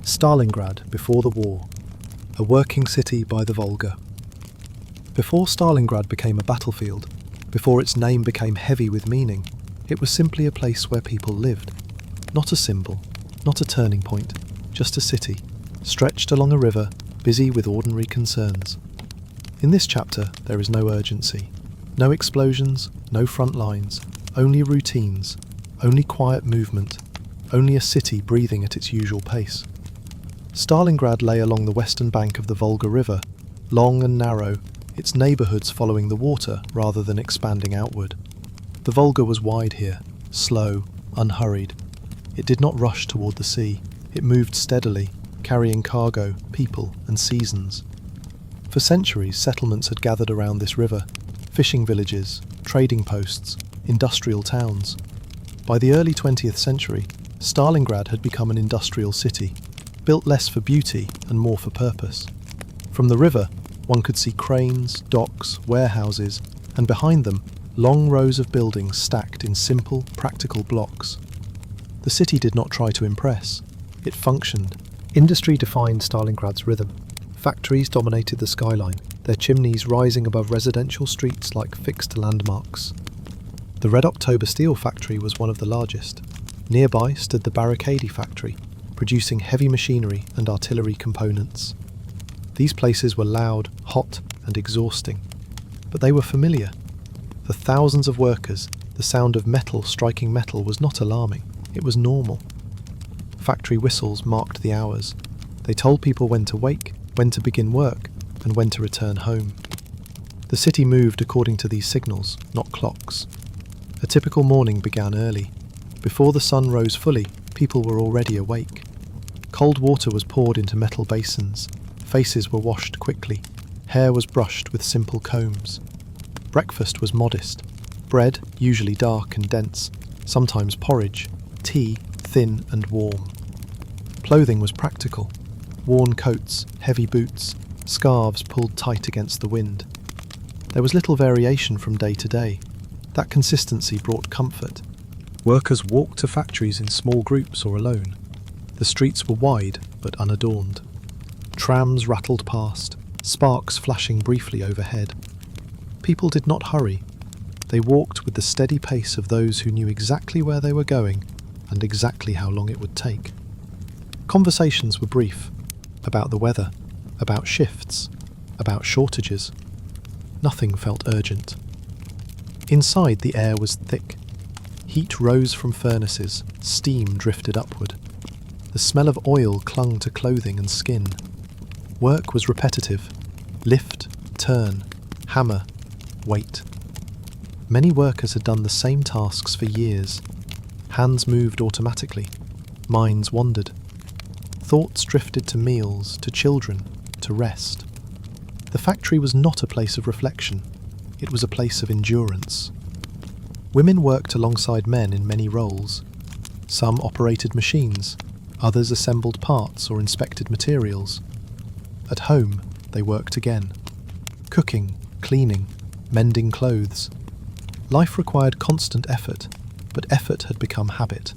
Stalingrad before the war, a working city by the Volga. Before Stalingrad became a battlefield, before its name became heavy with meaning, it was simply a place where people lived. Not a symbol, not a turning point, just a city, stretched along a river, busy with ordinary concerns. In this chapter, there is no urgency, no explosions, no front lines, only routines, only quiet movement, only a city breathing at its usual pace. Stalingrad lay along the western bank of the Volga River, long and narrow, its neighbourhoods following the water rather than expanding outward. The Volga was wide here, slow, unhurried. It did not rush toward the sea. It moved steadily, carrying cargo, people, and seasons. For centuries, settlements had gathered around this river, fishing villages, trading posts, industrial towns. By the early 20th century, Stalingrad had become an industrial city, built less for beauty and more for purpose. From the river, one could see cranes, docks, warehouses, and behind them, long rows of buildings stacked in simple, practical blocks. The city did not try to impress. It functioned. Industry defined Stalingrad's rhythm. Factories dominated the skyline, their chimneys rising above residential streets like fixed landmarks. The Red October steel factory was one of the largest. Nearby stood the Barricade factory, producing heavy machinery and artillery components. These places were loud, hot, and exhausting. But they were familiar. For thousands of workers, the sound of metal striking metal was not alarming. It was normal. Factory whistles marked the hours. They told people when to wake, when to begin work, and when to return home. The city moved according to these signals, not clocks. A typical morning began early. Before the sun rose fully, people were already awake. Cold water was poured into metal basins. Faces were washed quickly. Hair was brushed with simple combs. Breakfast was modest. Bread, usually dark and dense, sometimes porridge. Tea, thin and warm. Clothing was practical. Worn coats, heavy boots, scarves pulled tight against the wind. There was little variation from day to day. That consistency brought comfort. Workers walked to factories in small groups or alone. The streets were wide but unadorned. Trams rattled past, sparks flashing briefly overhead. People did not hurry. They walked with the steady pace of those who knew exactly where they were going and exactly how long it would take. Conversations were brief, about the weather, about shifts, about shortages. Nothing felt urgent. Inside, the air was thick. Heat rose from furnaces, steam drifted upward. The smell of oil clung to clothing and skin. Work was repetitive. Lift, turn, hammer, wait. Many workers had done the same tasks for years. Hands moved automatically. Minds wandered. Thoughts drifted to meals, to children, to rest. The factory was not a place of reflection. It was a place of endurance. Women worked alongside men in many roles. Some operated machines, others assembled parts or inspected materials. At home, they worked again. Cooking, cleaning, mending clothes. Life required constant effort, but effort had become habit.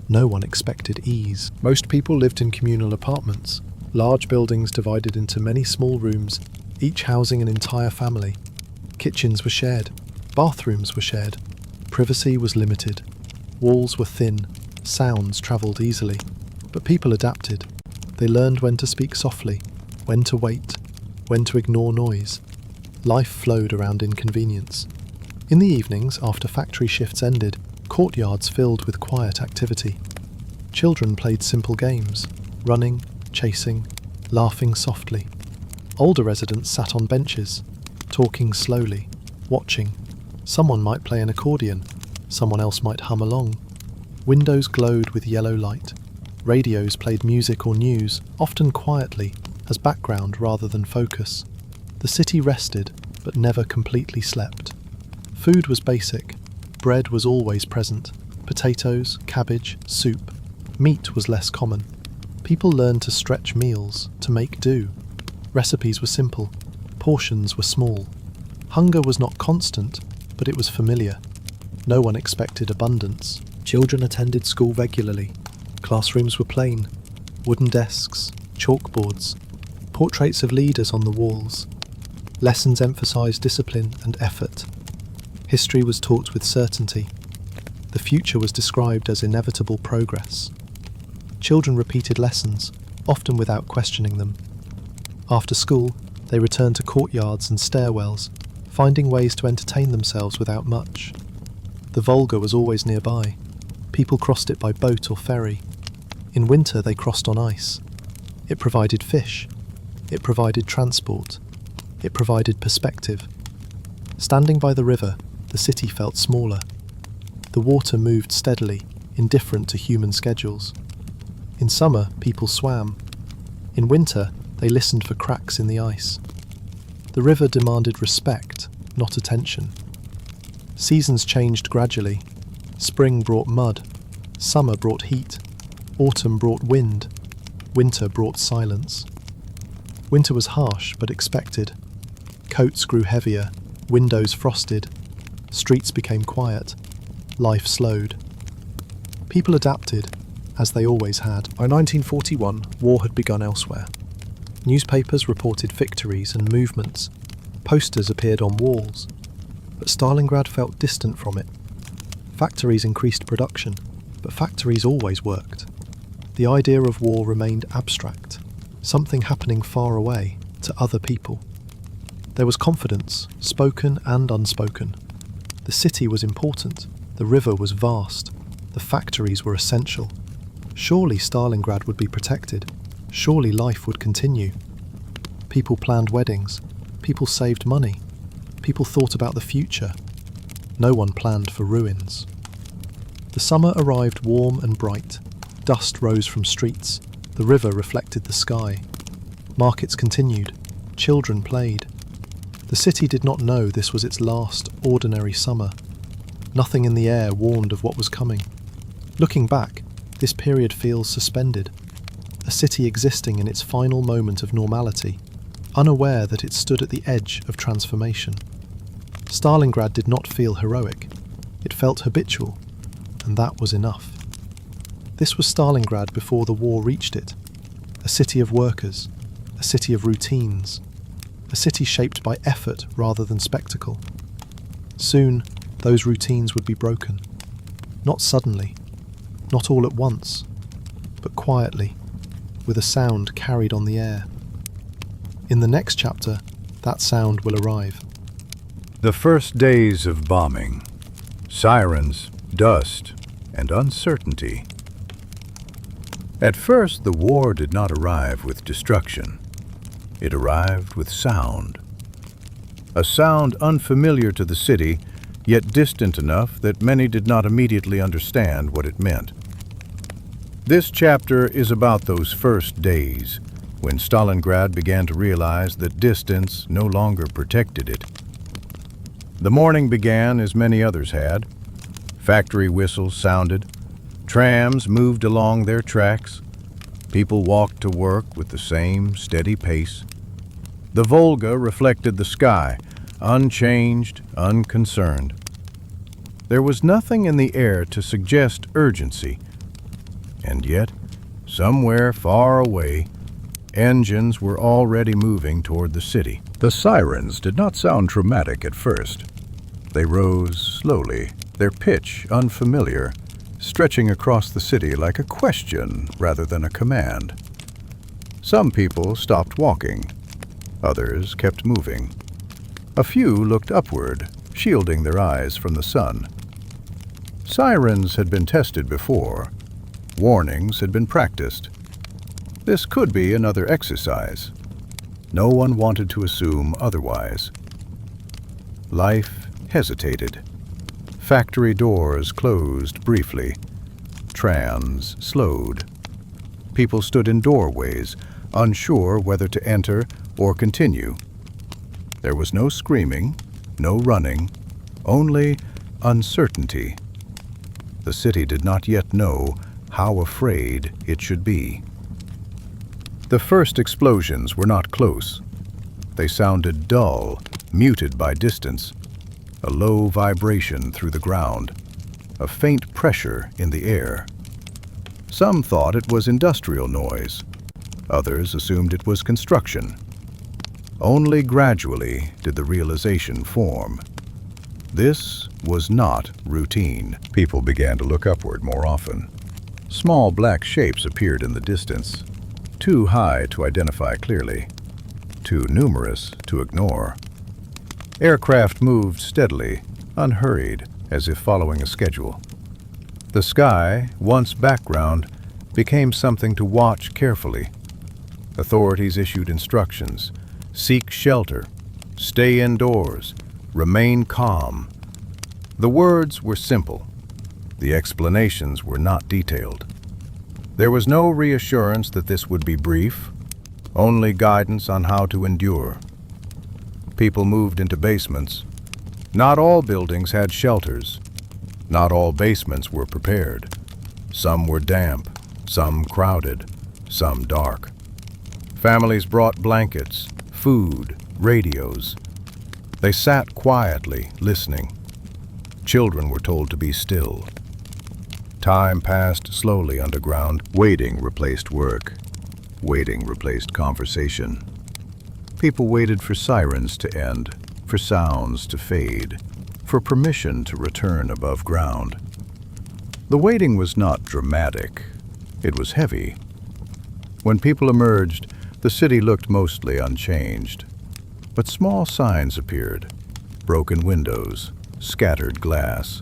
No one expected ease. Most people lived in communal apartments, large buildings divided into many small rooms, each housing an entire family. Kitchens were shared, bathrooms were shared, privacy was limited, walls were thin, sounds travelled easily. But people adapted. They learned when to speak softly, when to wait, when to ignore noise. Life flowed around inconvenience. In the evenings, after factory shifts ended, courtyards filled with quiet activity. Children played simple games, running, chasing, laughing softly. Older residents sat on benches, talking slowly, watching. Someone might play an accordion, someone else might hum along. Windows glowed with yellow light. Radios played music or news, often quietly, as background rather than focus. The city rested, but never completely slept. Food was basic. Bread was always present. Potatoes, cabbage, soup. Meat was less common. People learned to stretch meals, to make do. Recipes were simple. Portions were small. Hunger was not constant, but it was familiar. No one expected abundance. Children attended school regularly. Classrooms were plain. Wooden desks, chalkboards, portraits of leaders on the walls. Lessons emphasised discipline and effort. History was taught with certainty. The future was described as inevitable progress. Children repeated lessons, often without questioning them. After school, they returned to courtyards and stairwells, finding ways to entertain themselves without much. The Volga was always nearby. People crossed it by boat or ferry. In winter, they crossed on ice. It provided fish. It provided transport. It provided perspective. Standing by the river, the city felt smaller. The water moved steadily, indifferent to human schedules. In summer, people swam. In winter, they listened for cracks in the ice. The river demanded respect, not attention. Seasons changed gradually. Spring brought mud. Summer brought heat. Autumn brought wind. Winter brought silence. Winter was harsh but expected. Coats grew heavier. Windows frosted. Streets became quiet. Life slowed. People adapted, as they always had. By 1941, war had begun elsewhere. Newspapers reported victories and movements. Posters appeared on walls. But Stalingrad felt distant from it. Factories increased production, but factories always worked. The idea of war remained abstract, something happening far away to other people. There was confidence, spoken and unspoken. The city was important, the river was vast, the factories were essential. Surely Stalingrad would be protected. Surely life would continue. People planned weddings. People saved money. People thought about the future. No one planned for ruins. The summer arrived warm and bright. Dust rose from streets. The river reflected the sky. Markets continued. Children played. The city did not know this was its last, ordinary summer. Nothing in the air warned of what was coming. Looking back, this period feels suspended. A city existing in its final moment of normality, unaware that it stood at the edge of transformation. Stalingrad did not feel heroic. It felt habitual, and that was enough. This was Stalingrad before the war reached it. A city of workers, a city of routines, a city shaped by effort rather than spectacle. Soon, those routines would be broken. Not suddenly, not all at once, but quietly, with a sound carried on the air. In the next chapter, that sound will arrive. The first days of bombing, sirens, dust, and uncertainty. At first, the war did not arrive with destruction. It arrived with sound. A sound unfamiliar to the city, yet distant enough that many did not immediately understand what it meant. This chapter is about those first days, when Stalingrad began to realize that distance no longer protected it. The morning began as many others had. Factory whistles sounded. Trams moved along their tracks. People walked to work with the same steady pace. The Volga reflected the sky, unchanged, unconcerned. There was nothing in the air to suggest urgency, and yet, somewhere far away, engines were already moving toward the city. The sirens did not sound dramatic at first. They rose slowly, their pitch unfamiliar, stretching across the city like a question rather than a command. Some people stopped walking. Others kept moving. A few looked upward, shielding their eyes from the sun. Sirens had been tested before. Warnings had been practiced. This could be another exercise. No one wanted to assume otherwise. Life hesitated. Factory doors closed briefly. Trams slowed. People stood in doorways, unsure whether to enter or continue. There was no screaming, no running, only uncertainty. The city did not yet know how afraid it should be. The first explosions were not close. They sounded dull, muted by distance, a low vibration through the ground, a faint pressure in the air. Some thought it was industrial noise. Others assumed it was construction. Only gradually did the realization form. This was not routine. People began to look upward more often. Small black shapes appeared in the distance, too high to identify clearly, too numerous to ignore. Aircraft moved steadily, unhurried, as if following a schedule. The sky, once background, became something to watch carefully. Authorities issued instructions: seek shelter, stay indoors, remain calm. The words were simple. The explanations were not detailed. There was no reassurance that this would be brief, only guidance on how to endure. People moved into basements. Not all buildings had shelters. Not all basements were prepared. Some were damp, some crowded, some dark. Families brought blankets, food, radios. They sat quietly, listening. Children were told to be still. Time passed slowly underground. Waiting replaced work. Waiting replaced conversation. People waited for sirens to end, for sounds to fade, for permission to return above ground. The waiting was not dramatic. It was heavy. When people emerged, the city looked mostly unchanged. But small signs appeared: broken windows, scattered glass,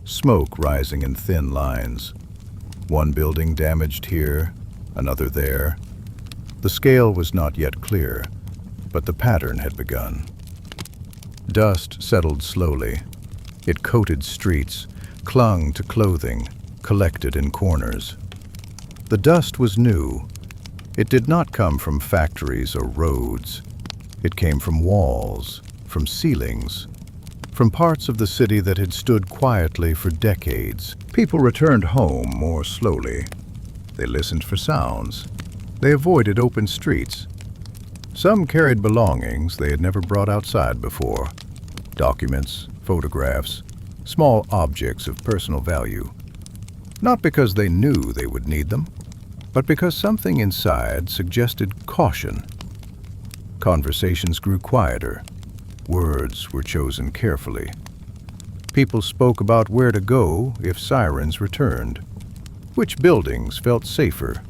smoke rising in thin lines. One building damaged here, another there. The scale was not yet clear, but the pattern had begun. Dust settled slowly. It coated streets, clung to clothing, collected in corners. The dust was new. It did not come from factories or roads. It came from walls, from ceilings, from parts of the city that had stood quietly for decades. People returned home more slowly. They listened for sounds. They avoided open streets. Some carried belongings they had never brought outside before: documents, photographs, small objects of personal value. Not because they knew they would need them, but because something inside suggested caution. Conversations grew quieter. Words were chosen carefully. People spoke about where to go if sirens returned, which buildings felt safer,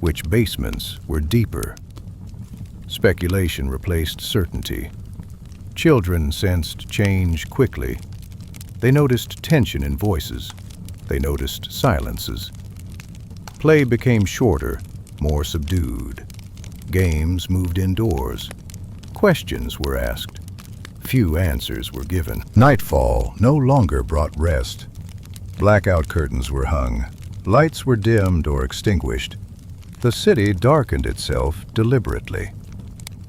which basements were deeper. Speculation replaced certainty. Children sensed change quickly. They noticed tension in voices. They noticed silences. Play became shorter, more subdued. Games moved indoors. Questions were asked. Few answers were given. Nightfall no longer brought rest. Blackout curtains were hung. Lights were dimmed or extinguished. The city darkened itself deliberately.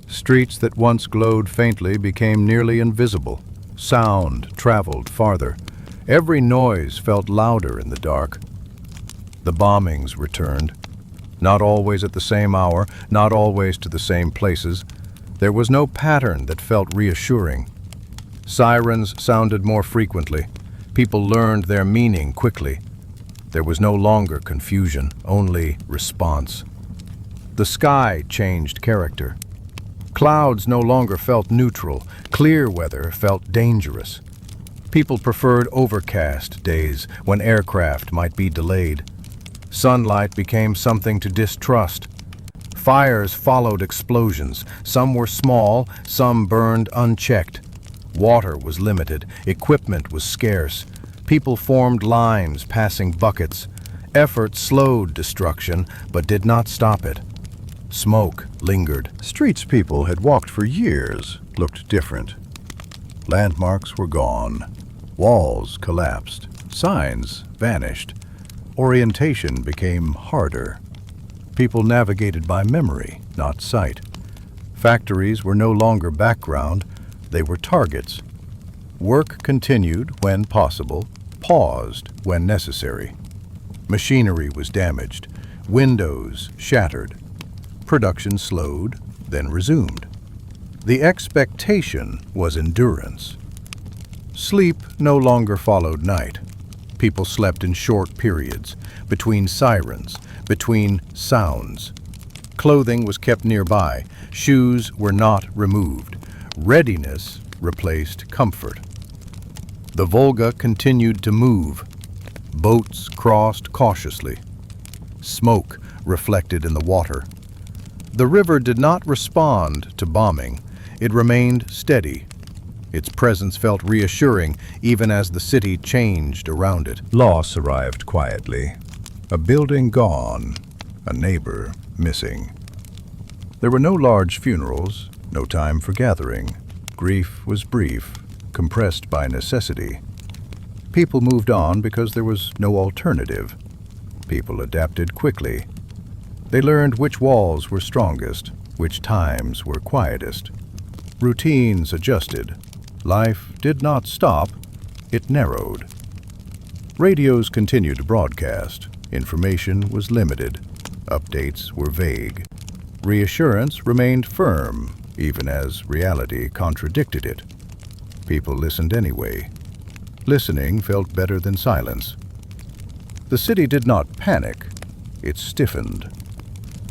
Streets that once glowed faintly became nearly invisible. Sound traveled farther. Every noise felt louder in the dark. The bombings returned. Not always at the same hour, not always to the same places. There was no pattern that felt reassuring. Sirens sounded more frequently. People learned their meaning quickly. There was no longer confusion, only response. The sky changed character. Clouds no longer felt neutral. Clear weather felt dangerous. People preferred overcast days when aircraft might be delayed. Sunlight became something to distrust. Fires followed explosions. Some were small, some burned unchecked. Water was limited. Equipment was scarce. People formed lines, passing buckets. Effort slowed destruction, but did not stop it. Smoke lingered. Streets people had walked for years looked different. Landmarks were gone. Walls collapsed. Signs vanished. Orientation became harder. People navigated by memory, not sight. Factories were no longer background, they were targets. Work continued when possible, paused when necessary. Machinery was damaged, windows shattered. Production slowed, then resumed. The expectation was endurance. Sleep no longer followed night. People slept in short periods, between sirens, between sounds. Clothing was kept nearby. Shoes were not removed. Readiness replaced comfort. The Volga continued to move. Boats crossed cautiously. Smoke reflected in the water. The river did not respond to bombing. It remained steady. Its presence felt reassuring even as the city changed around it. Loss arrived quietly. A building gone, a neighbor missing. There were no large funerals, no time for gathering. Grief was brief, compressed by necessity. People moved on because there was no alternative. People adapted quickly. They learned which walls were strongest, which times were quietest. Routines adjusted. Life did not stop, it narrowed. Radios continued to broadcast. Information was limited. Updates were vague. Reassurance remained firm, even as reality contradicted it. People listened anyway. Listening felt better than silence. The city did not panic. It stiffened.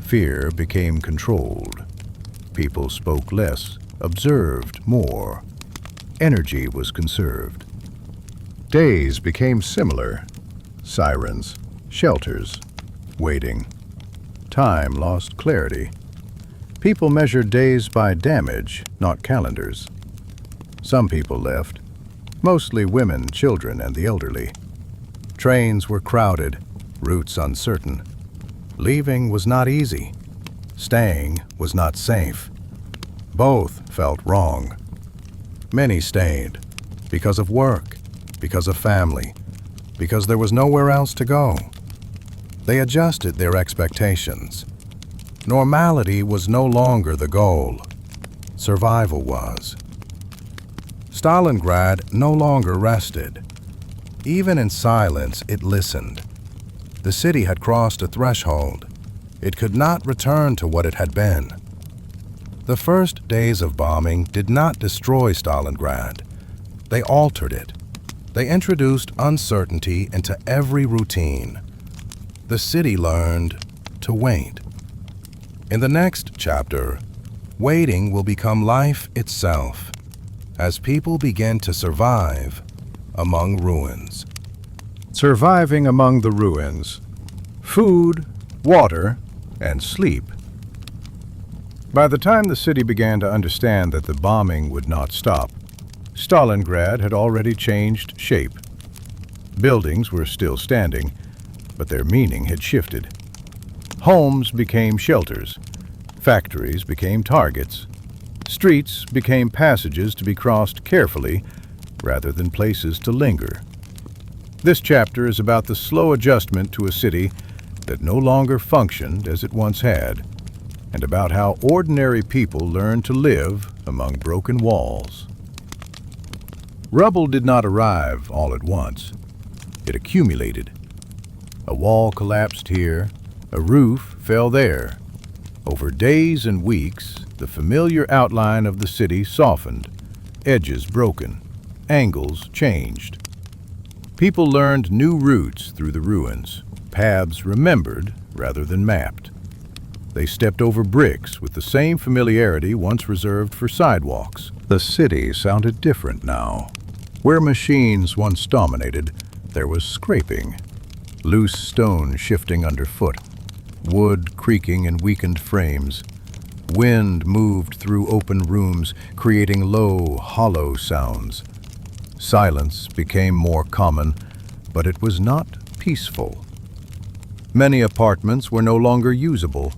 Fear became controlled. People spoke less, observed more. Energy was conserved. Days became similar. Sirens, shelters, waiting. Time lost clarity. People measured days by damage, not calendars. Some people left, mostly women, children, and the elderly. Trains were crowded, routes uncertain. Leaving was not easy. Staying was not safe. Both felt wrong. Many stayed because of work, because of family, because there was nowhere else to go. They adjusted their expectations. Normality was no longer the goal. Survival was. Stalingrad no longer rested. Even in silence, it listened. The city had crossed a threshold. It could not return to what it had been. The first days of bombing did not destroy Stalingrad. They altered it. They introduced uncertainty into every routine. The city learned to wait. In the next chapter, waiting will become life itself as people begin to survive among ruins. Surviving among the ruins. Food, water, and sleep. By the time the city began to understand that the bombing would not stop, Stalingrad had already changed shape. Buildings were still standing, but their meaning had shifted. Homes became shelters. Factories became targets. Streets became passages to be crossed carefully rather than places to linger. This chapter is about the slow adjustment to a city that no longer functioned as it once had, and about how ordinary people learned to live among broken walls. Rubble did not arrive all at once. It accumulated. A wall collapsed here, a roof fell there. Over days and weeks, the familiar outline of the city softened, edges broken, angles changed. People learned new routes through the ruins, paths remembered rather than mapped. They stepped over bricks with the same familiarity once reserved for sidewalks. The city sounded different now. Where machines once dominated, there was scraping, loose stone shifting underfoot, wood creaking in weakened frames. Wind moved through open rooms, creating low, hollow sounds. Silence became more common, but it was not peaceful. Many apartments were no longer usable.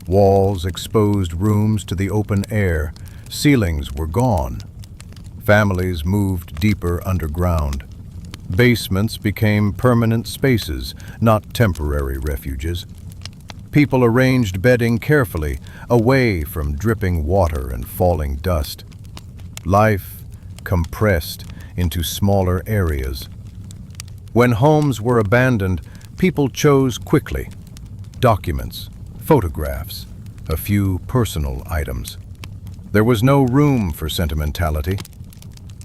Walls exposed rooms to the open air. Ceilings were gone. Families moved deeper underground. Basements became permanent spaces, not temporary refuges. People arranged bedding carefully, away from dripping water and falling dust. Life compressed into smaller areas. When homes were abandoned, people chose quickly. Documents, photographs, a few personal items. There was no room for sentimentality.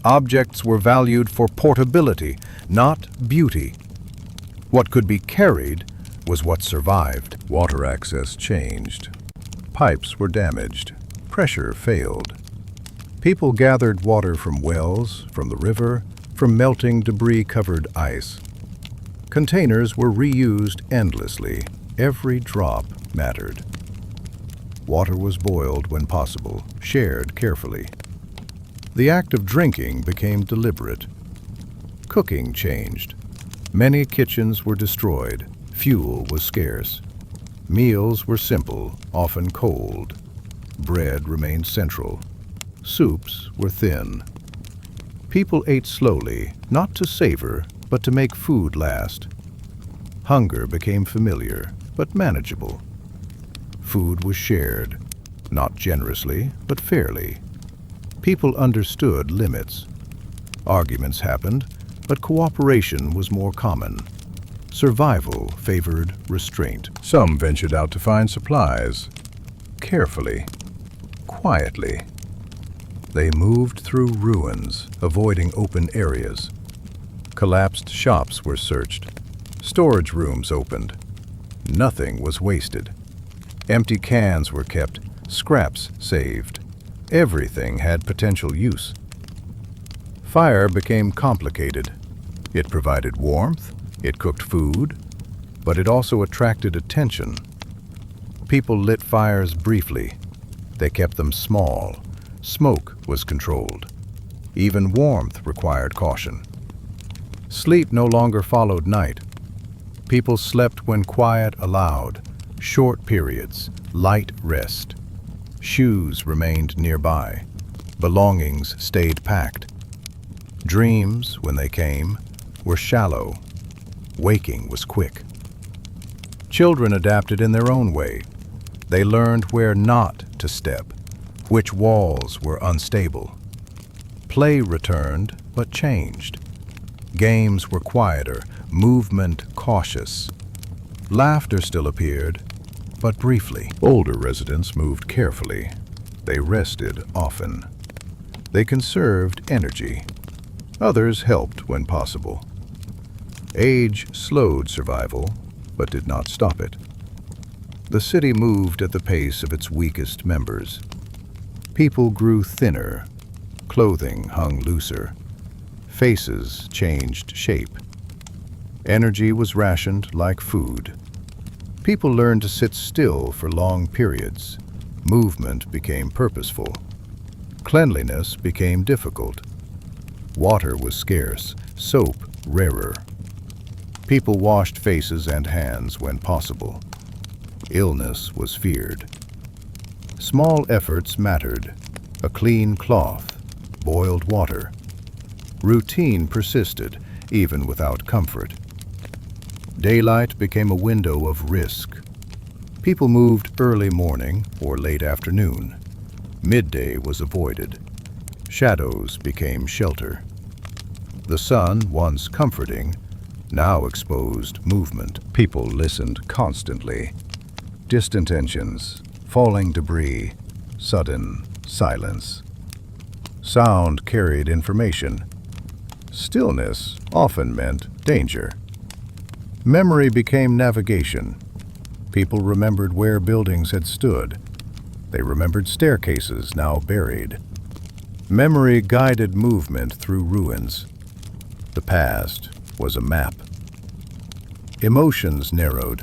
Objects were valued for portability, not beauty. What could be carried was what survived. Water access changed. Pipes were damaged. Pressure failed. People gathered water from wells, from the river, from melting debris-covered ice. Containers were reused endlessly. Every drop mattered. Water was boiled when possible, shared carefully. The act of drinking became deliberate. Cooking changed. Many kitchens were destroyed. Fuel was scarce. Meals were simple, often cold. Bread remained central. Soups were thin. People ate slowly, not to savor, but to make food last. Hunger became familiar, but manageable. Food was shared, not generously, but fairly. People understood limits. Arguments happened, but cooperation was more common. Survival favored restraint. Some ventured out to find supplies. Carefully, quietly. They moved through ruins, avoiding open areas. Collapsed shops were searched. Storage rooms opened. Nothing was wasted. Empty cans were kept, scraps saved. Everything had potential use. Fire became complicated. It provided warmth, it cooked food, but it also attracted attention. People lit fires briefly. They kept them small. Smoke was controlled. Even warmth required caution. Sleep no longer followed night. People slept when quiet allowed, short periods, light rest. Shoes remained nearby. Belongings stayed packed. Dreams, when they came, were shallow. Waking was quick. Children adapted in their own way. They learned where not to step, which walls were unstable. Play returned, but changed. Games were quieter, movement cautious. Laughter still appeared, but briefly. Older residents moved carefully. They rested often. They conserved energy. Others helped when possible. Age slowed survival, but did not stop it. The city moved at the pace of its weakest members. People grew thinner. Clothing hung looser. Faces changed shape. Energy was rationed like food. People learned to sit still for long periods. Movement became purposeful. Cleanliness became difficult. Water was scarce, soap rarer. People washed faces and hands when possible. Illness was feared. Small efforts mattered. A clean cloth, boiled water. Routine persisted, even without comfort. Daylight became a window of risk. People moved early morning or late afternoon. Midday was avoided. Shadows became shelter. The sun, once comforting, now exposed movement. People listened constantly. Distant engines, falling debris, sudden silence. Sound carried information. Stillness often meant danger. Memory became navigation. People remembered where buildings had stood. They remembered staircases now buried. Memory guided movement through ruins. The past was a map. Emotions narrowed.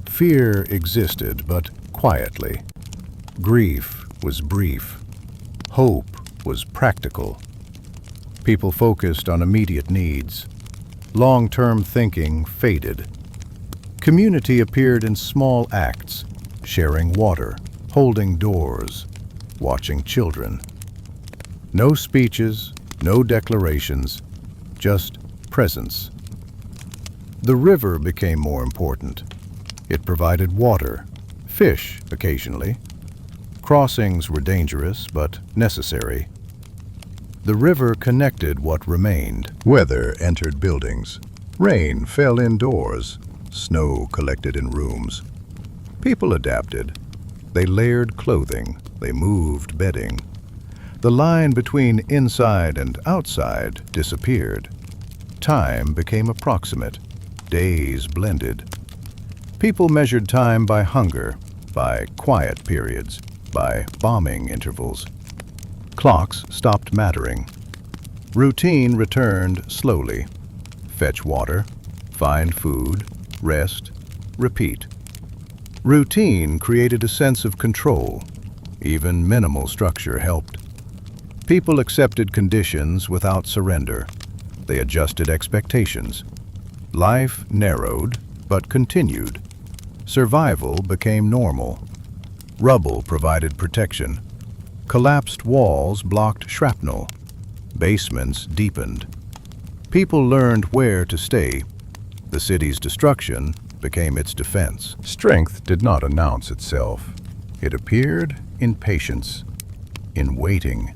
Fear existed, but quietly. Grief was brief. Hope was practical. People focused on immediate needs. Long-term thinking faded. Community appeared in small acts, sharing water, holding doors, watching children. No speeches, no declarations, just presence. The river became more important. It provided water, fish occasionally. Crossings were dangerous, but necessary. The river connected what remained. Weather entered buildings. Rain fell indoors. Snow collected in rooms. People adapted. They layered clothing. They moved bedding. The line between inside and outside disappeared. Time became approximate. Days blended. People measured time by hunger, by quiet periods, by bombing intervals. Clocks stopped mattering. Routine returned slowly. Fetch water, find food, rest, repeat. Routine created a sense of control. Even minimal structure helped. People accepted conditions without surrender. They adjusted expectations. Life narrowed, but continued. Survival became normal. Rubble provided protection. Collapsed walls blocked shrapnel. Basements deepened. People learned where to stay. The city's destruction became its defense. Strength did not announce itself. It appeared in patience, in waiting,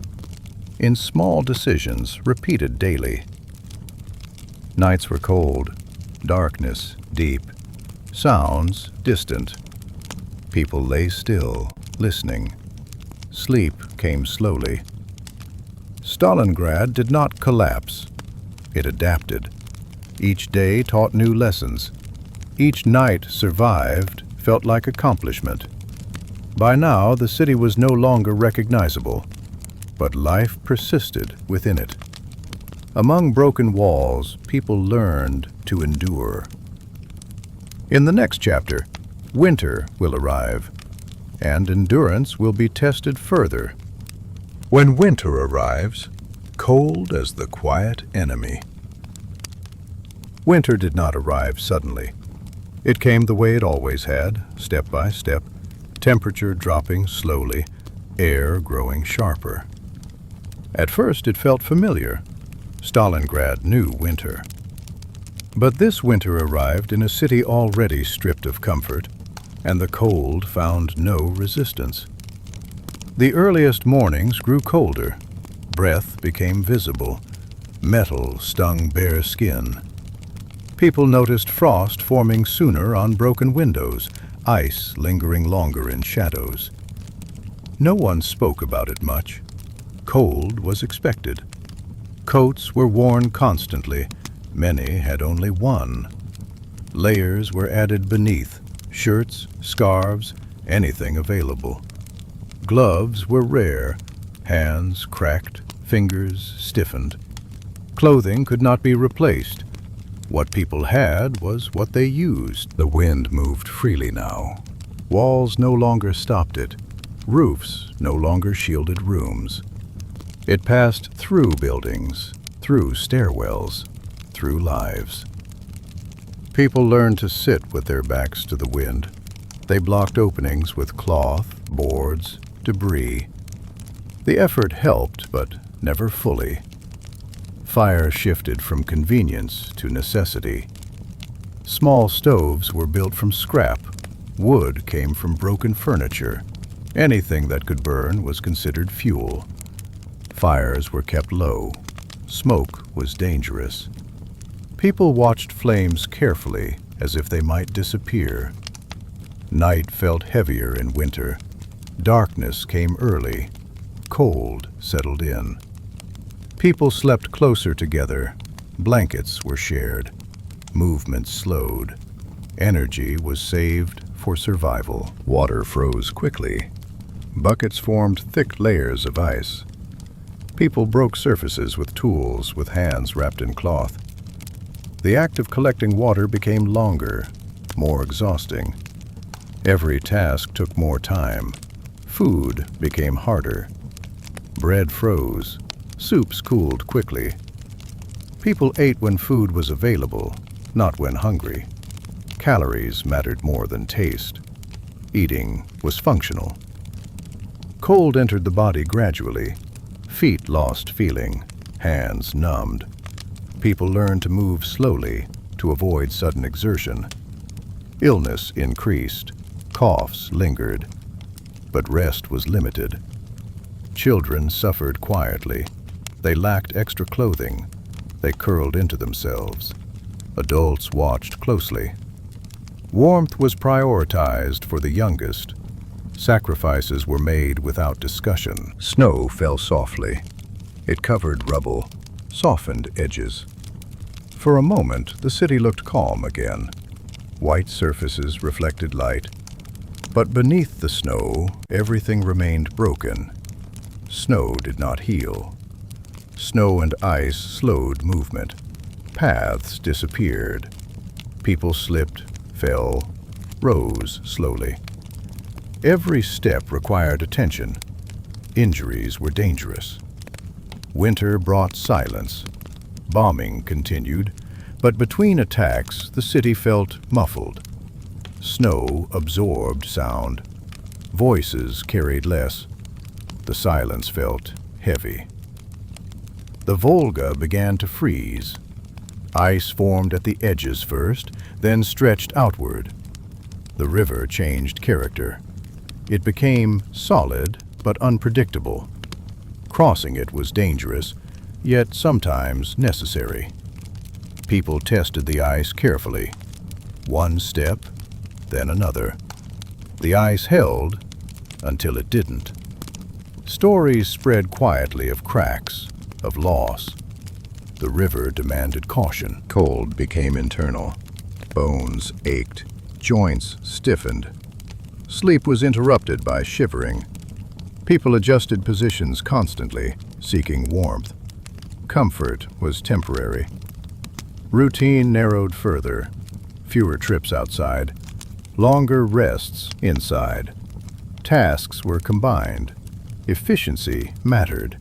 in small decisions repeated daily. Nights were cold, darkness deep, sounds distant. People lay still, listening. Sleep came slowly. Stalingrad did not collapse. It adapted. Each day taught new lessons. Each night survived felt like accomplishment. By now, the city was no longer recognizable, but life persisted within it. Among broken walls, people learned to endure. In the next chapter, winter will arrive, and endurance will be tested further. When winter arrives, cold as the quiet enemy. Winter did not arrive suddenly. It came the way it always had, step by step, temperature dropping slowly, air growing sharper. At first it felt familiar. Stalingrad knew winter. But this winter arrived in a city already stripped of comfort, and the cold found no resistance. The earliest mornings grew colder. Breath became visible. Metal stung bare skin. People noticed frost forming sooner on broken windows, ice lingering longer in shadows. No one spoke about it much. Cold was expected. Coats were worn constantly. Many had only one. Layers were added beneath, shirts, scarves, anything available. Gloves were rare, hands cracked, fingers stiffened. Clothing could not be replaced. What people had was what they used. The wind moved freely now. Walls no longer stopped it. Roofs no longer shielded rooms. It passed through buildings, through stairwells, through lives. People learned to sit with their backs to the wind. They blocked openings with cloth, boards, debris. The effort helped, but never fully. Fire shifted from convenience to necessity. Small stoves were built from scrap. Wood came from broken furniture. Anything that could burn was considered fuel. Fires were kept low. Smoke was dangerous. People watched flames carefully, as if they might disappear. Night felt heavier in winter. Darkness came early. Cold settled in. People slept closer together. Blankets were shared. Movement slowed. Energy was saved for survival. Water froze quickly. Buckets formed thick layers of ice. People broke surfaces with tools, with hands wrapped in cloth. The act of collecting water became longer, more exhausting. Every task took more time. Food became harder. Bread froze. Soups cooled quickly. People ate when food was available, not when hungry. Calories mattered more than taste. Eating was functional. Cold entered the body gradually. Feet lost feeling, hands numbed. People learned to move slowly to avoid sudden exertion. Illness increased. Coughs lingered. But rest was limited. Children suffered quietly. They lacked extra clothing. They curled into themselves. Adults watched closely. Warmth was prioritized for the youngest. Sacrifices were made without discussion. Snow fell softly. It covered rubble, softened edges. For a moment, the city looked calm again. White surfaces reflected light. But beneath the snow, everything remained broken. Snow did not heal. Snow and ice slowed movement. Paths disappeared. People slipped, fell, rose slowly. Every step required attention. Injuries were dangerous. Winter brought silence. Bombing continued, but between attacks, the city felt muffled. Snow absorbed sound. Voices carried less. The silence felt heavy. The Volga began to freeze. Ice formed at the edges first, then stretched outward. The river changed character. It became solid but unpredictable. Crossing it was dangerous, yet sometimes necessary. People tested the ice carefully. One step, then another. The ice held until it didn't. Stories spread quietly of cracks, of loss. The river demanded caution. Cold became internal. Bones ached. Joints stiffened. Sleep was interrupted by shivering. People adjusted positions constantly, seeking warmth. Comfort was temporary. Routine narrowed further. Fewer trips outside. Longer rests inside. Tasks were combined. Efficiency mattered.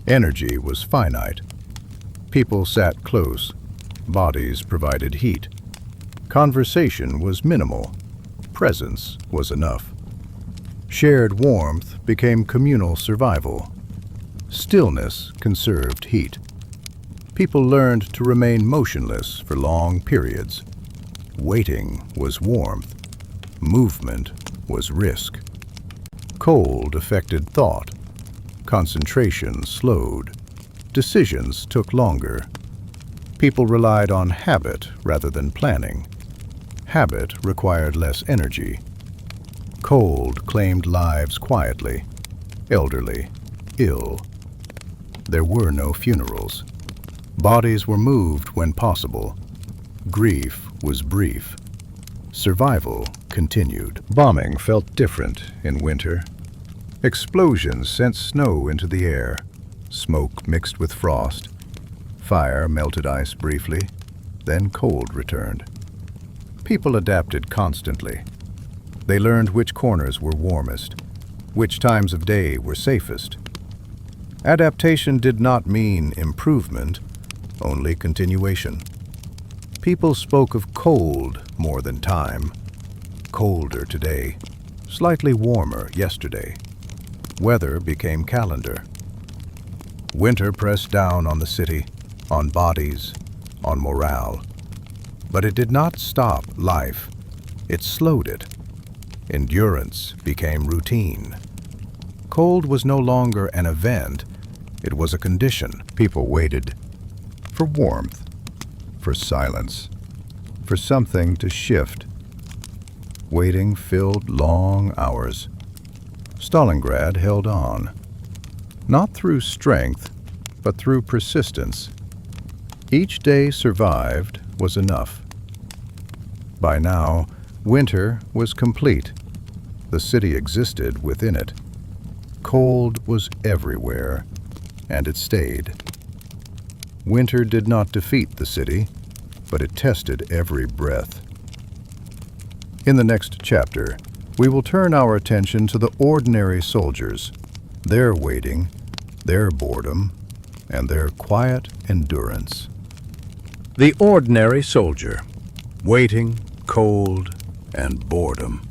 Energy was finite. People sat close. Bodies provided heat. Conversation was minimal. Presence was enough. Shared warmth became communal survival. Stillness conserved heat. People learned to remain motionless for long periods. Waiting was warmth. Movement was risk. Cold affected thought. Concentration slowed. Decisions took longer. People relied on habit rather than planning. Habit required less energy. Cold claimed lives quietly. Elderly, ill. There were no funerals. Bodies were moved when possible. Grief was brief. Survival continued. Bombing felt different in winter. Explosions sent snow into the air. Smoke mixed with frost. Fire melted ice briefly. Then cold returned. People adapted constantly. They learned which corners were warmest, which times of day were safest. Adaptation did not mean improvement, only continuation. People spoke of cold more than time. Colder today, slightly warmer yesterday. Weather became calendar. Winter pressed down on the city, on bodies, on morale. But it did not stop life. It slowed it. Endurance became routine. Cold was no longer an event. It was a condition. People waited for warmth, for silence, for something to shift. Waiting filled long hours. Stalingrad held on, not through strength, but through persistence. Each day survived was enough. By now, winter was complete. The city existed within it. Cold was everywhere, and it stayed. Winter did not defeat the city, but it tested every breath. In the next chapter, we will turn our attention to the ordinary soldiers, their waiting, their boredom, and their quiet endurance. The ordinary soldier, waiting, cold, and boredom.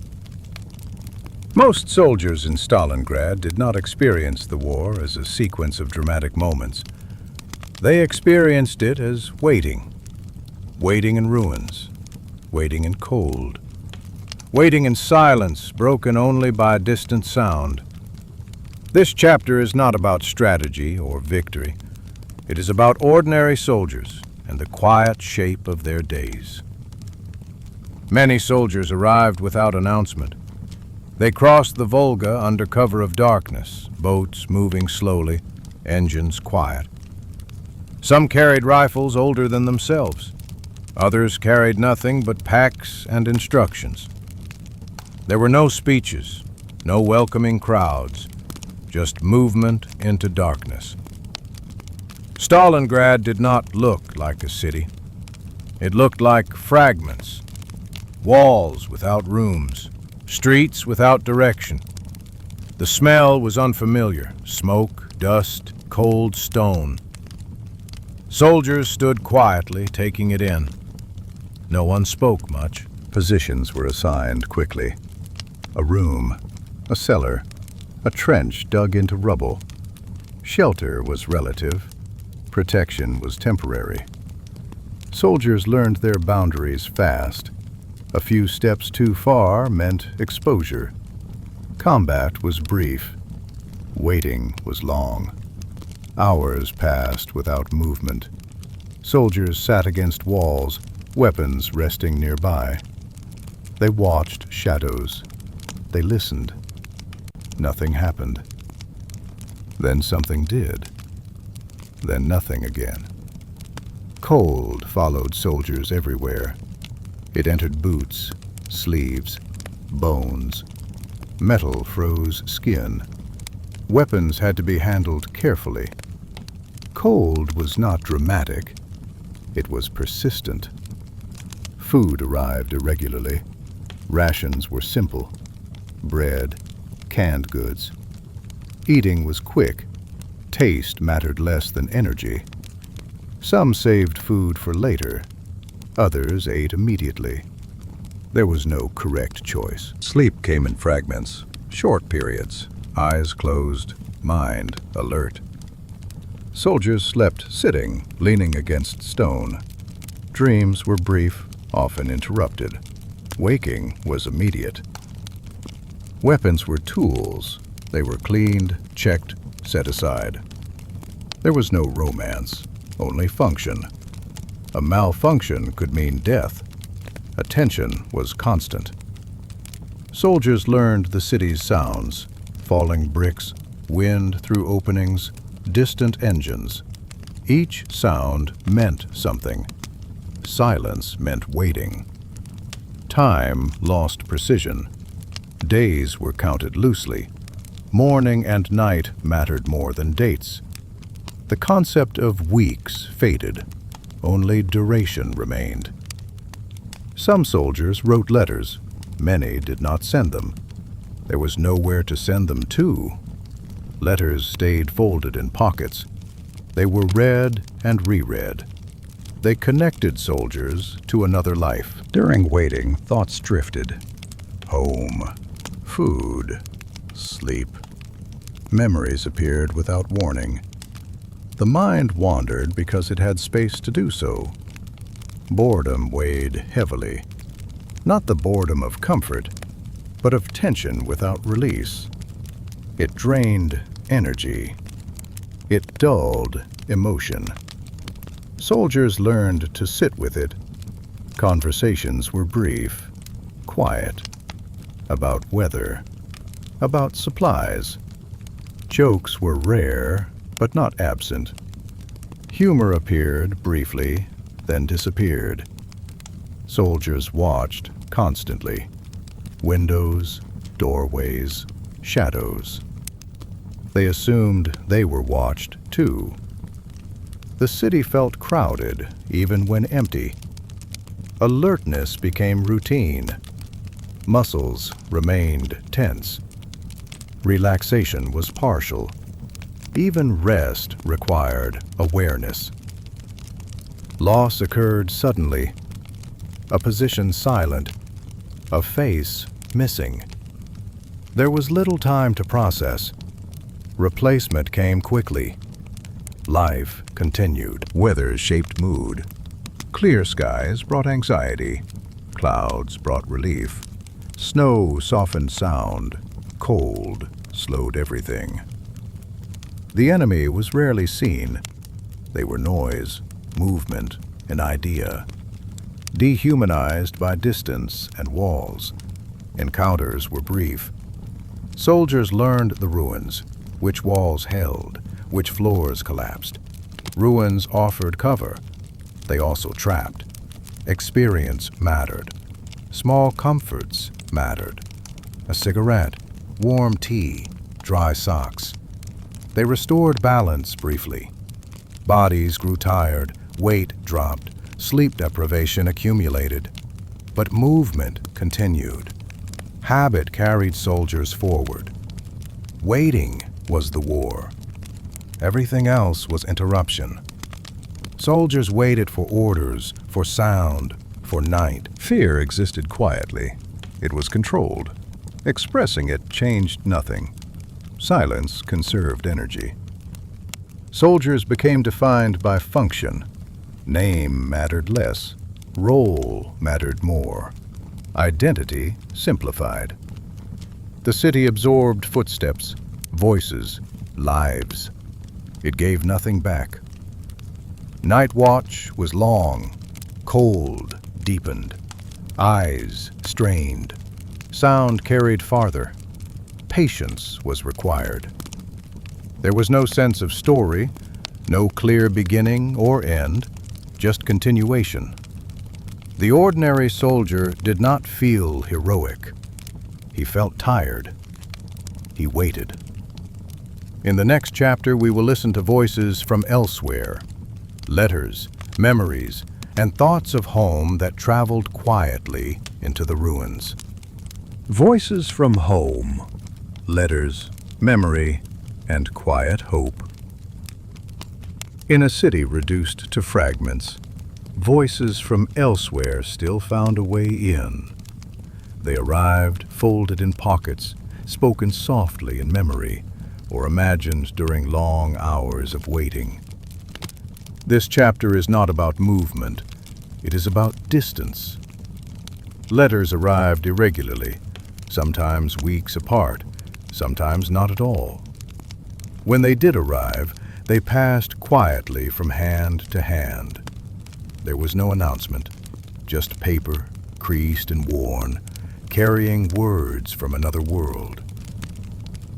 Most soldiers in Stalingrad did not experience the war as a sequence of dramatic moments. They experienced it as waiting. Waiting in ruins, waiting in cold, waiting in silence broken only by distant sound. This chapter is not about strategy or victory. It is about ordinary soldiers and the quiet shape of their days. Many soldiers arrived without announcement. They crossed the Volga under cover of darkness, boats moving slowly, engines quiet. Some carried rifles older than themselves. Others carried nothing but packs and instructions. There were no speeches, no welcoming crowds, just movement into darkness. Stalingrad did not look like a city. It looked like fragments, walls without rooms, streets without direction. The smell was unfamiliar, smoke, dust, cold stone. Soldiers stood quietly, taking it in. No one spoke much. Positions were assigned quickly. A room, a cellar, a trench dug into rubble. Shelter was relative. Protection was temporary. Soldiers learned their boundaries fast. A few steps too far meant exposure. Combat was brief. Waiting was long. Hours passed without movement. Soldiers sat against walls, weapons resting nearby. They watched shadows. They listened. Nothing happened. Then something did. Then nothing again. Cold followed soldiers everywhere. It entered boots, sleeves, bones. Metal froze skin. Weapons had to be handled carefully. Cold was not dramatic. It was persistent. Food arrived irregularly. Rations were simple. Bread, canned goods. Eating was quick. Taste mattered less than energy. Some saved food for later. Others ate immediately. There was no correct choice. Sleep came in fragments, short periods, eyes closed, mind alert. Soldiers slept sitting, leaning against stone. Dreams were brief, often interrupted. Waking was immediate. Weapons were tools. They were cleaned, checked, set aside. There was no romance, only function. A malfunction could mean death. Attention was constant. Soldiers learned the city's sounds: falling bricks, wind through openings, distant engines. Each sound meant something. Silence meant waiting. Time lost precision. Days were counted loosely. Morning and night mattered more than dates. The concept of weeks faded. Only duration remained. Some soldiers wrote letters. Many did not send them. There was nowhere to send them to. Letters stayed folded in pockets. They were read and reread. They connected soldiers to another life. During waiting, thoughts drifted. Home, food, sleep. Memories appeared without warning. The mind wandered because it had space to do so. Boredom weighed heavily. Not the boredom of comfort, but of tension without release. It drained energy. It dulled emotion. Soldiers learned to sit with it. Conversations were brief, quiet, about weather, about supplies. Jokes were rare, but not absent. Humor appeared briefly, then disappeared. Soldiers watched constantly. Windows, doorways, shadows. They assumed they were watched too. The city felt crowded, even when empty. Alertness became routine. Muscles remained tense. Relaxation was partial. Even rest required awareness. Loss occurred suddenly. A position silent. A face missing. There was little time to process. Replacement came quickly. Life continued. Weather shaped mood. Clear skies brought anxiety. Clouds brought relief. Snow softened sound. Cold slowed everything. The enemy was rarely seen. They were noise, movement, an idea. Dehumanized by distance and walls. Encounters were brief. Soldiers learned the ruins, which walls held, which floors collapsed. Ruins offered cover. They also trapped. Experience mattered. Small comforts mattered. A cigarette, warm tea, dry socks. They restored balance briefly. Bodies grew tired, weight dropped, sleep deprivation accumulated. But movement continued. Habit carried soldiers forward. Waiting was the war. Everything else was interruption. Soldiers waited for orders, for sound, for night. Fear existed quietly. It was controlled. Expressing it changed nothing. Silence conserved energy. Soldiers became defined by function. Name mattered less. Role mattered more. Identity simplified. The city absorbed footsteps, voices, lives. It gave nothing back. Night watch was long, cold, deepened. Eyes strained. Sound carried farther. Patience was required. There was no sense of story, no clear beginning or end, just continuation. The ordinary soldier did not feel heroic. He felt tired. He waited. In the next chapter, we will listen to voices from elsewhere, letters, memories, and thoughts of home that traveled quietly into the ruins. Voices from home, letters, memory, and quiet hope. In a city reduced to fragments, voices from elsewhere still found a way in. They arrived folded in pockets, spoken softly in memory, or imagined during long hours of waiting. This chapter is not about movement. It is about distance. Letters arrived irregularly, sometimes weeks apart, sometimes not at all. When they did arrive, they passed quietly from hand to hand. There was no announcement, just paper, creased and worn, carrying words from another world.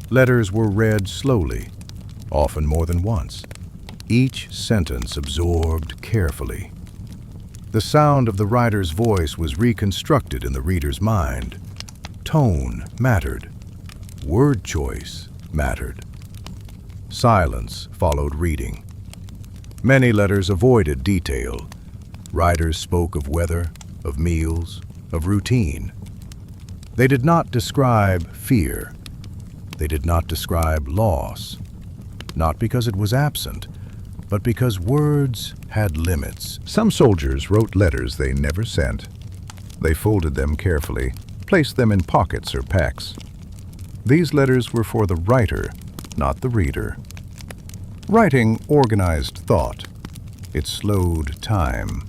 Letters were read slowly, often more than once, each sentence absorbed carefully. The sound of the writer's voice was reconstructed in the reader's mind. Tone mattered. Word choice mattered. Silence followed reading. Many letters avoided detail. Writers spoke of weather, of meals, of routine. They did not describe fear. They did not describe loss, not because it was absent, but because words had limits. Some soldiers wrote letters they never sent. They folded them carefully, placed them in pockets or packs. These letters were for the writer, not the reader. Writing organized thought. It slowed time.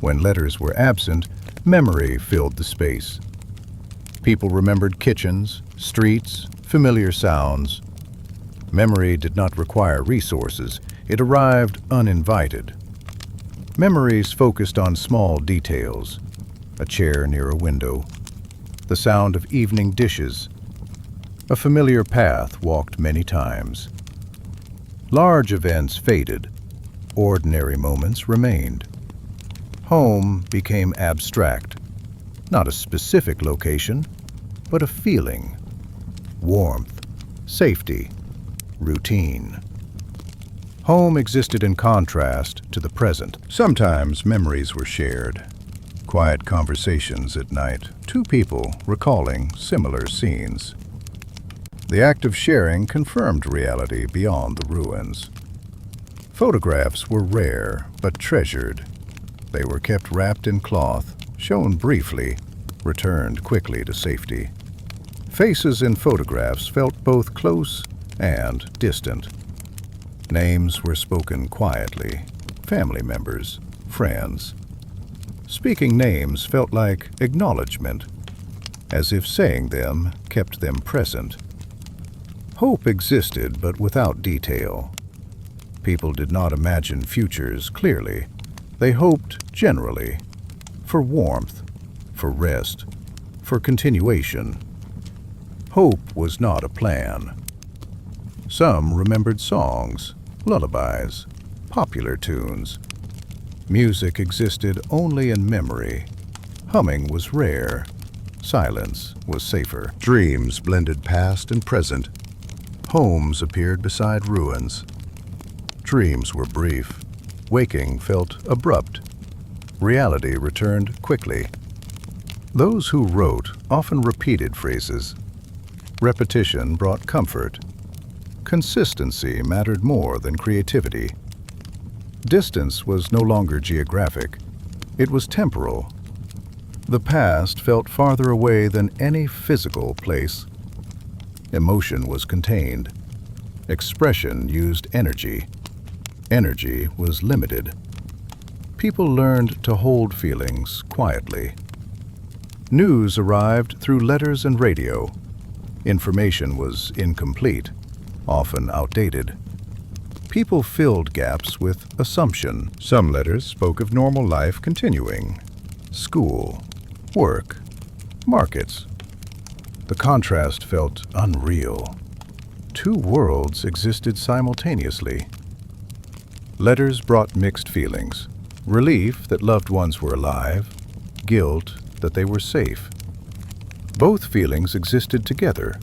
When letters were absent, memory filled the space. People remembered kitchens, streets, familiar sounds. Memory did not require resources. It arrived uninvited. Memories focused on small details. A chair near a window. The sound of evening dishes. A familiar path walked many times. Large events faded. Ordinary moments remained. Home became abstract. Not a specific location, but a feeling. Warmth, safety, routine. Home existed in contrast to the present. Sometimes memories were shared. Quiet conversations at night, two people recalling similar scenes. The act of sharing confirmed reality beyond the ruins. Photographs were rare, but treasured. They were kept wrapped in cloth, shown briefly, returned quickly to safety. Faces in photographs felt both close and distant. Names were spoken quietly, family members, friends. Speaking names felt like acknowledgement, as if saying them kept them present. Hope existed, but without detail. People did not imagine futures clearly. They hoped generally, for warmth, for rest, for continuation. Hope was not a plan. Some remembered songs, lullabies, popular tunes. Music existed only in memory. Humming was rare. Silence was safer. Dreams blended past and present. Homes appeared beside ruins. Dreams were brief. Waking felt abrupt. Reality returned quickly. Those who wrote often repeated phrases. Repetition brought comfort. Consistency mattered more than creativity. Distance was no longer geographic. It was temporal. The past felt farther away than any physical place. Emotion was contained. Expression used energy. Energy was limited. People learned to hold feelings quietly. News arrived through letters and radio. Information was incomplete, often outdated. People filled gaps with assumption. Some letters spoke of normal life continuing. School, work, markets. The contrast felt unreal. Two worlds existed simultaneously. Letters brought mixed feelings. Relief that loved ones were alive, guilt that they were safe. Both feelings existed together.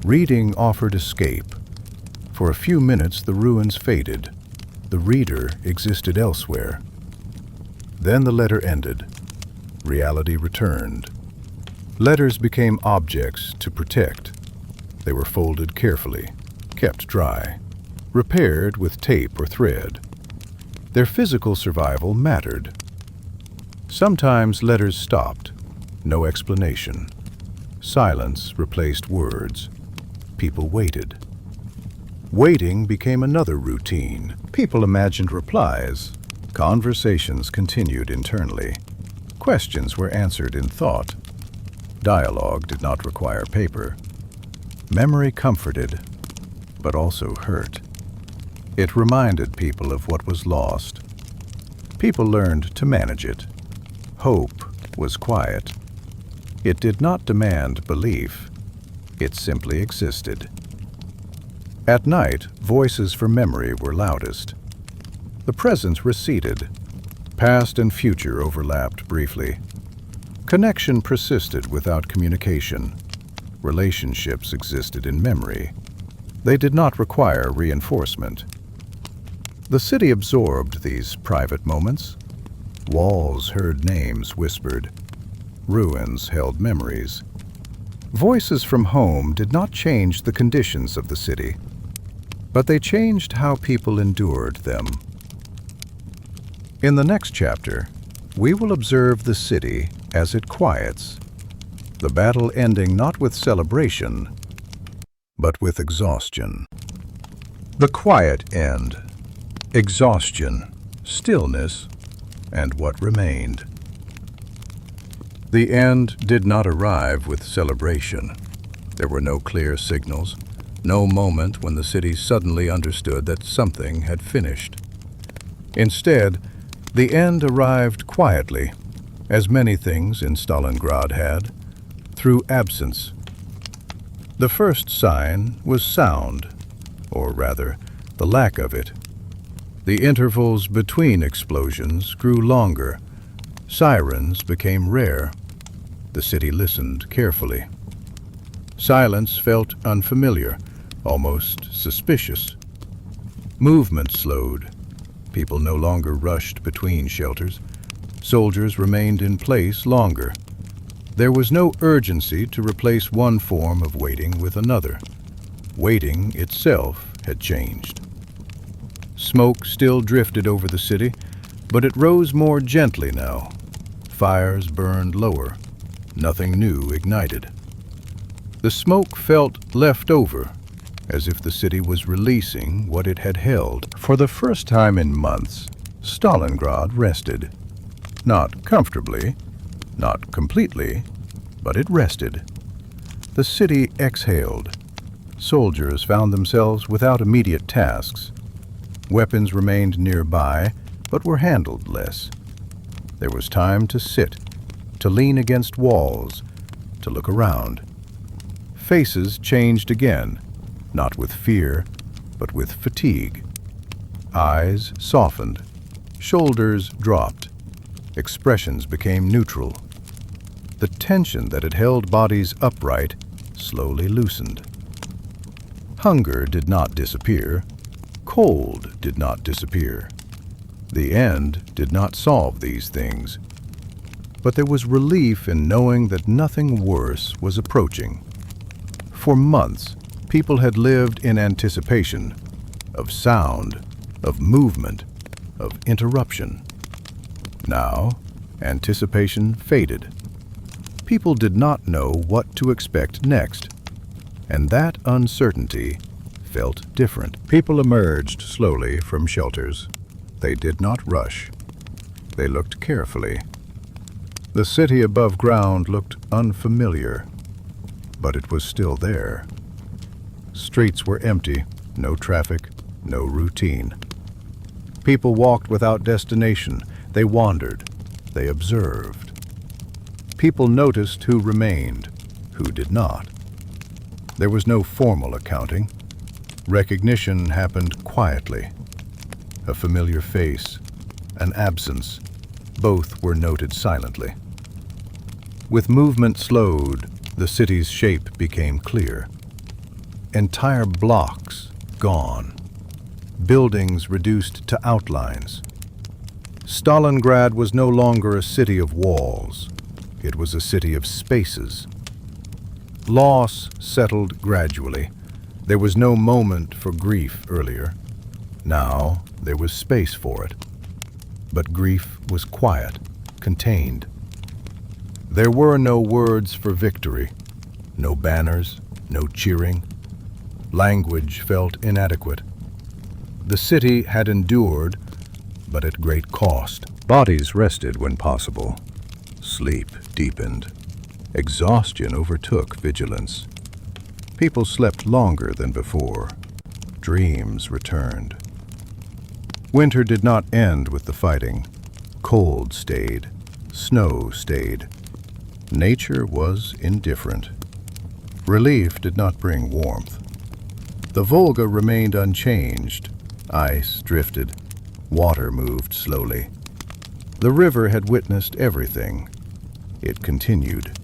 Reading offered escape. For a few minutes the ruins faded. The reader existed elsewhere. Then the letter ended. Reality returned. Letters became objects to protect. They were folded carefully, kept dry, repaired with tape or thread. Their physical survival mattered. Sometimes letters stopped. No explanation. Silence replaced words. People waited. Waiting became another routine. People imagined replies. Conversations continued internally. Questions were answered in thought. Dialogue did not require paper. Memory comforted, but also hurt. It reminded people of what was lost. People learned to manage it. Hope was quiet. It did not demand belief. It simply existed. At night, voices for memory were loudest. The present receded. Past and future overlapped briefly. Connection persisted without communication. Relationships existed in memory. They did not require reinforcement. The city absorbed these private moments. Walls heard names whispered. Ruins held memories. Voices from home did not change the conditions of the city, but they changed how people endured them. In the next chapter, we will observe the city as it quiets, the battle ending not with celebration, but with exhaustion. The quiet end, exhaustion, stillness, and what remained. The end did not arrive with celebration. There were no clear signals, no moment when the city suddenly understood that something had finished. Instead, the end arrived quietly, as many things in Stalingrad had, through absence. The first sign was sound, or rather, the lack of it. The intervals between explosions grew longer. Sirens became rare. The city listened carefully. Silence felt unfamiliar, almost suspicious. Movement slowed. People no longer rushed between shelters. Soldiers remained in place longer. There was no urgency to replace one form of waiting with another. Waiting itself had changed. Smoke still drifted over the city, but it rose more gently now. Fires burned lower. Nothing new ignited. The smoke felt left over, as if the city was releasing what it had held. For the first time in months, Stalingrad rested. Not comfortably, not completely, but it rested. The city exhaled. Soldiers found themselves without immediate tasks. Weapons remained nearby, but were handled less. There was time to sit, to lean against walls, to look around. Faces changed again, not with fear, but with fatigue. Eyes softened, shoulders dropped, expressions became neutral. The tension that had held bodies upright slowly loosened. Hunger did not disappear. Cold did not disappear. The end did not solve these things. But there was relief in knowing that nothing worse was approaching. For months, people had lived in anticipation of sound, of movement, of interruption. Now, anticipation faded. People did not know what to expect next, and that uncertainty felt different. People emerged slowly from shelters. They did not rush. They looked carefully. The city above ground looked unfamiliar, but it was still there. Streets were empty, no traffic, no routine. People walked without destination. They wandered. They observed. People noticed who remained, who did not. There was no formal accounting. Recognition happened quietly. A familiar face, an absence, both were noted silently. With movement slowed, the city's shape became clear. Entire blocks gone. Buildings reduced to outlines. Stalingrad was no longer a city of walls. It was a city of spaces. Loss settled gradually. There was no moment for grief earlier. Now there was space for it. But grief was quiet, contained. There were no words for victory, no banners, no cheering. Language felt inadequate. The city had endured, but at great cost. Bodies rested when possible. Sleep deepened. Exhaustion overtook vigilance. People slept longer than before. Dreams returned. Winter did not end with the fighting. Cold stayed. Snow stayed. Nature was indifferent. Relief did not bring warmth. The Volga remained unchanged. Ice drifted. Water moved slowly. The river had witnessed everything. It continued.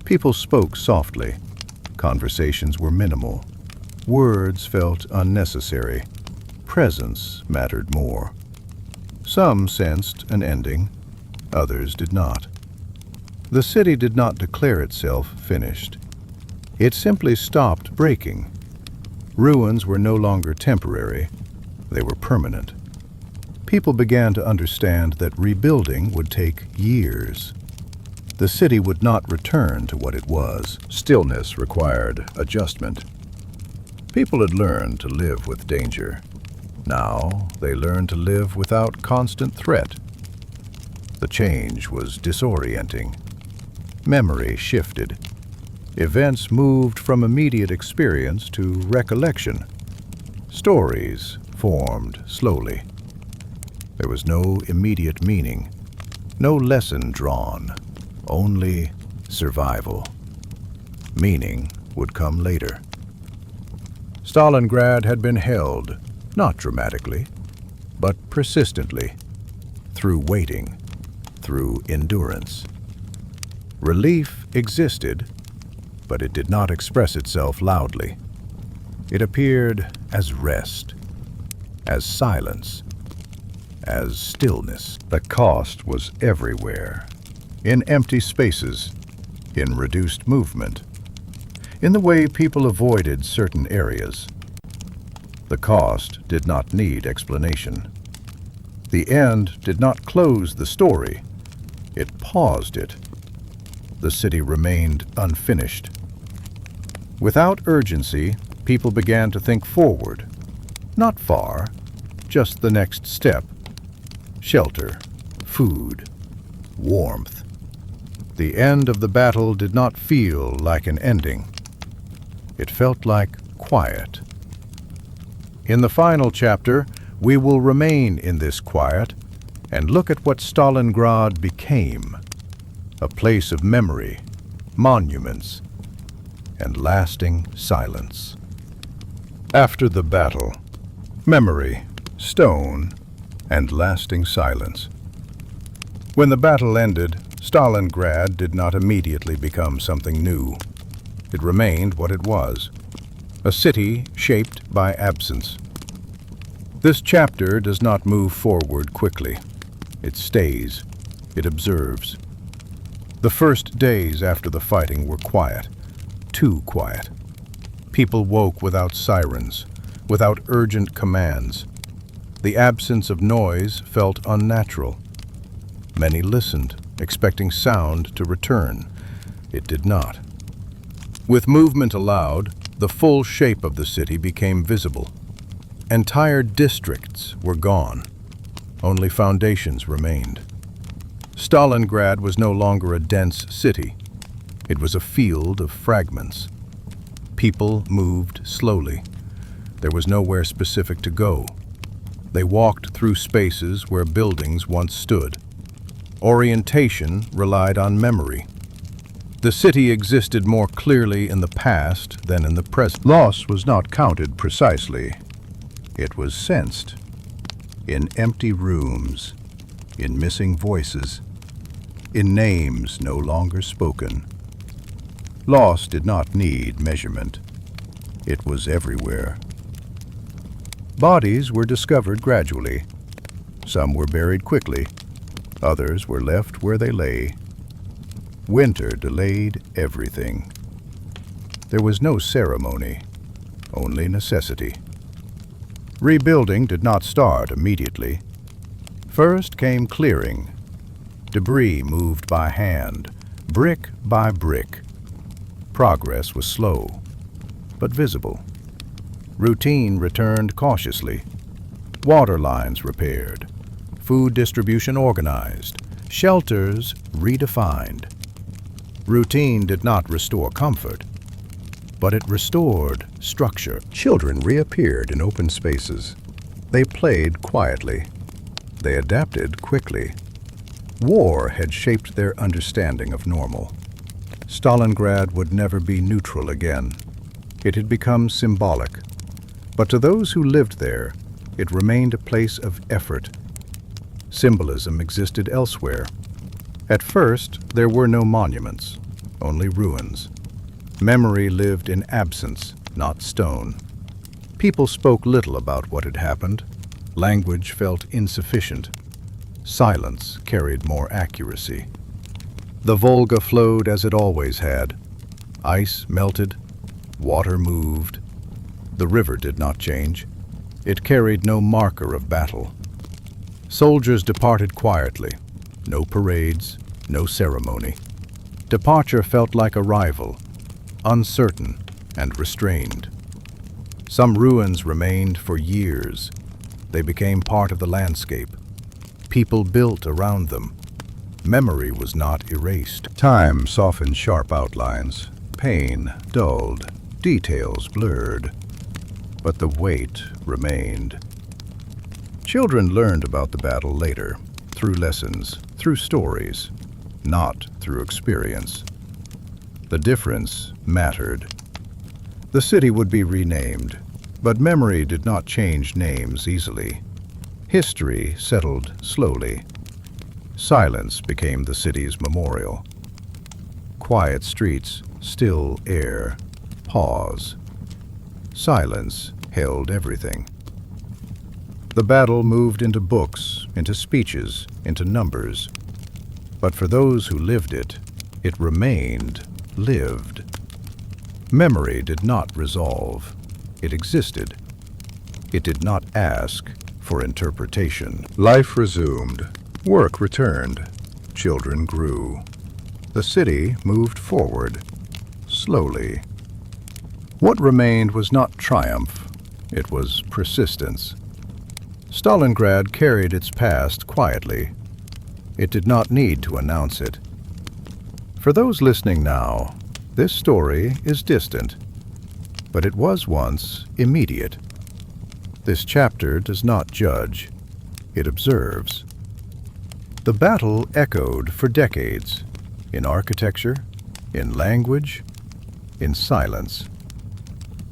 People spoke softly. Conversations were minimal. Words felt unnecessary. Presence mattered more. Some sensed an ending. Others did not. The city did not declare itself finished. It simply stopped breaking. Ruins were no longer temporary. They were permanent. People began to understand that rebuilding would take years. The city would not return to what it was. Stillness required adjustment. People had learned to live with danger. Now they learned to live without constant threat. The change was disorienting. Memory shifted. Events moved from immediate experience to recollection. Stories formed slowly. There was no immediate meaning, no lesson drawn, only survival. Meaning would come later. Stalingrad had been held, not dramatically, but persistently, through waiting, through endurance. Relief existed, but it did not express itself loudly. It appeared as rest, as silence, as stillness. The cost was everywhere, in empty spaces, in reduced movement, in the way people avoided certain areas. The cost did not need explanation. The end did not close the story. It paused it. The city remained unfinished. Without urgency, people began to think forward. Not far, just the next step. Shelter, food, warmth. The end of the battle did not feel like an ending. It felt like quiet. In the final chapter, we will remain in this quiet and look at what Stalingrad became. A place of memory, monuments, and lasting silence. After the battle, memory, stone, and lasting silence. When the battle ended, Stalingrad did not immediately become something new. It remained what it was, a city shaped by absence. This chapter does not move forward quickly. It stays. It observes. The first days after the fighting were quiet, too quiet. People woke without sirens, without urgent commands. The absence of noise felt unnatural. Many listened, expecting sound to return. It did not. With movement allowed, the full shape of the city became visible. Entire districts were gone. Only foundations remained. Stalingrad was no longer a dense city. It was a field of fragments. People moved slowly. There was nowhere specific to go. They walked through spaces where buildings once stood. Orientation relied on memory. The city existed more clearly in the past than in the present. Loss was not counted precisely. It was sensed. In empty rooms, in missing voices, in names no longer spoken. Loss did not need measurement. It was everywhere. Bodies were discovered gradually. Some were buried quickly. Others were left where they lay. Winter delayed everything. There was no ceremony, only necessity. Rebuilding did not start immediately. First came clearing. Debris moved by hand, brick by brick. Progress was slow, but visible. Routine returned cautiously. Water lines repaired. Food distribution organized. Shelters redefined. Routine did not restore comfort, but it restored structure. Children reappeared in open spaces. They played quietly. They adapted quickly. War had shaped their understanding of normal. Stalingrad would never be neutral again. It had become symbolic. But to those who lived there, it remained a place of effort. Symbolism existed elsewhere. At first, there were no monuments, only ruins. Memory lived in absence, not stone. People spoke little about what had happened. Language felt insufficient. Silence carried more accuracy. The Volga flowed as it always had. Ice melted, water moved. The river did not change. It carried no marker of battle. Soldiers departed quietly. No parades, no ceremony. Departure felt like arrival, uncertain and restrained. Some ruins remained for years. They became part of the landscape. People built around them. Memory was not erased. Time softened sharp outlines. Pain dulled. Details blurred. But the weight remained. Children learned about the battle later, through lessons, through stories, not through experience. The difference mattered. The city would be renamed, but memory did not change names easily. History settled slowly. Silence became the city's memorial. Quiet streets, still air, pause. Silence held everything. The battle moved into books, into speeches, into numbers. But for those who lived it remained lived. Memory did not resolve. It existed. It did not ask for interpretation. Life resumed. Work returned. Children grew. The city moved forward, slowly. What remained was not triumph. It was persistence. Stalingrad carried its past quietly. It did not need to announce it. For those listening now, this story is distant, but it was once immediate. This chapter does not judge. It observes. The battle echoed for decades, in architecture, in language, in silence.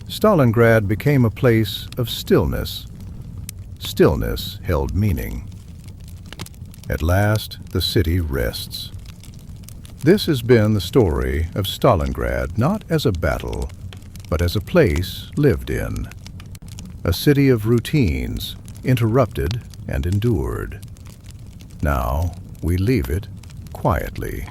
Stalingrad became a place of stillness. Stillness held meaning. At last, the city rests. This has been the story of Stalingrad, not as a battle, but as a place lived in. A city of routines, interrupted and endured. Now we leave it quietly.